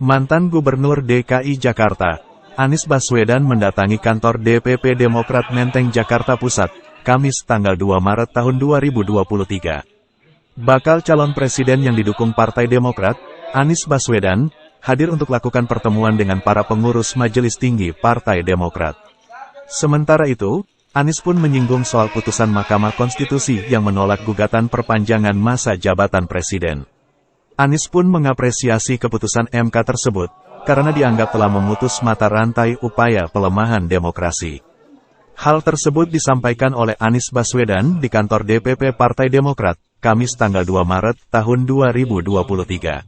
Mantan Gubernur DKI Jakarta, Anies Baswedan mendatangi kantor DPP Demokrat Menteng Jakarta Pusat, Kamis tanggal 2 Maret tahun 2023. Bakal calon presiden yang didukung Partai Demokrat, Anies Baswedan, hadir untuk lakukan pertemuan dengan para pengurus Majelis Tinggi Partai Demokrat. Sementara itu, Anies pun menyinggung soal putusan Mahkamah Konstitusi yang menolak gugatan perpanjangan masa jabatan presiden. Anies pun mengapresiasi keputusan MK tersebut, karena dianggap telah memutus mata rantai upaya pelemahan demokrasi. Hal tersebut disampaikan oleh Anies Baswedan di kantor DPP Partai Demokrat, Kamis tanggal 2 Maret tahun 2023.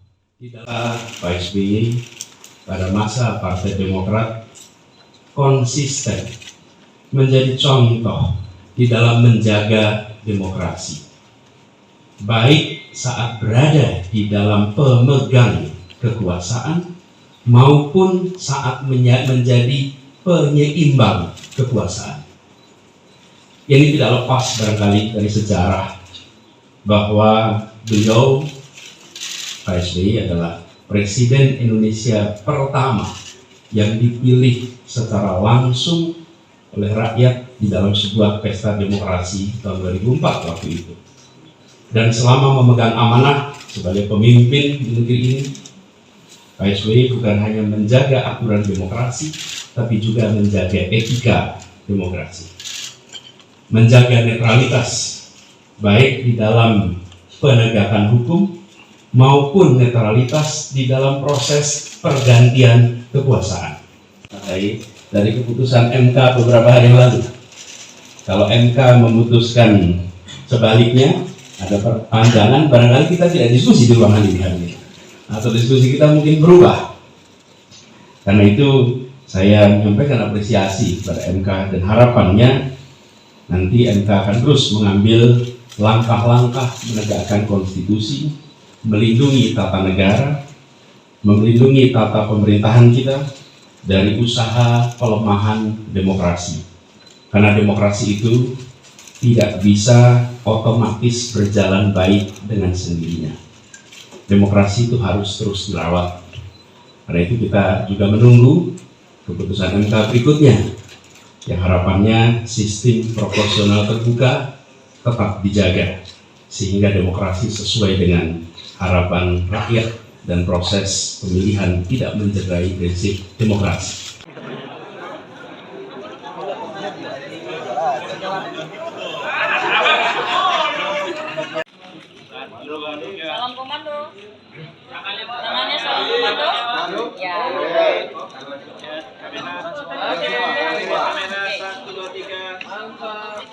Pak SBY pada masa Partai Demokrat konsisten menjadi contoh di dalam menjaga demokrasi. Baik saat berada di dalam pemegang kekuasaan maupun saat menjadi penyeimbang kekuasaan. Ini tidak lepas barangkali dari sejarah bahwa beliau, Pak SBY, adalah Presiden Indonesia pertama yang dipilih secara langsung oleh rakyat di dalam sebuah pesta demokrasi tahun 2004 waktu itu. Dan selama memegang amanah sebagai pemimpin di negeri ini, Pak SBY bukan hanya menjaga aturan demokrasi, tapi juga menjaga etika demokrasi. Menjaga netralitas, baik di dalam penegakan hukum, maupun netralitas di dalam proses pergantian kekuasaan. Dari keputusan MK beberapa hari yang lalu, kalau MK memutuskan sebaliknya, ada perpanjangan, barangkali kita tidak diskusi di ruangan ini hari ini, atau diskusi kita mungkin berubah. Karena itu saya menyampaikan apresiasi kepada MK dan harapannya nanti MK akan terus mengambil langkah-langkah menegakkan konstitusi, melindungi tata negara, melindungi tata pemerintahan kita dari usaha pelemahan demokrasi. Karena demokrasi itu tidak bisa otomatis berjalan baik dengan sendirinya. Demokrasi itu harus terus dirawat. Karena itu kita juga menunggu keputusan MK berikutnya, yang harapannya sistem proporsional terbuka tetap dijaga, sehingga demokrasi sesuai dengan harapan rakyat dan proses pemilihan tidak mencederai prinsip demokrasi. Salam komando. Tangannya salam komando. Ya. Kamera 1, 2, 3. Mantap.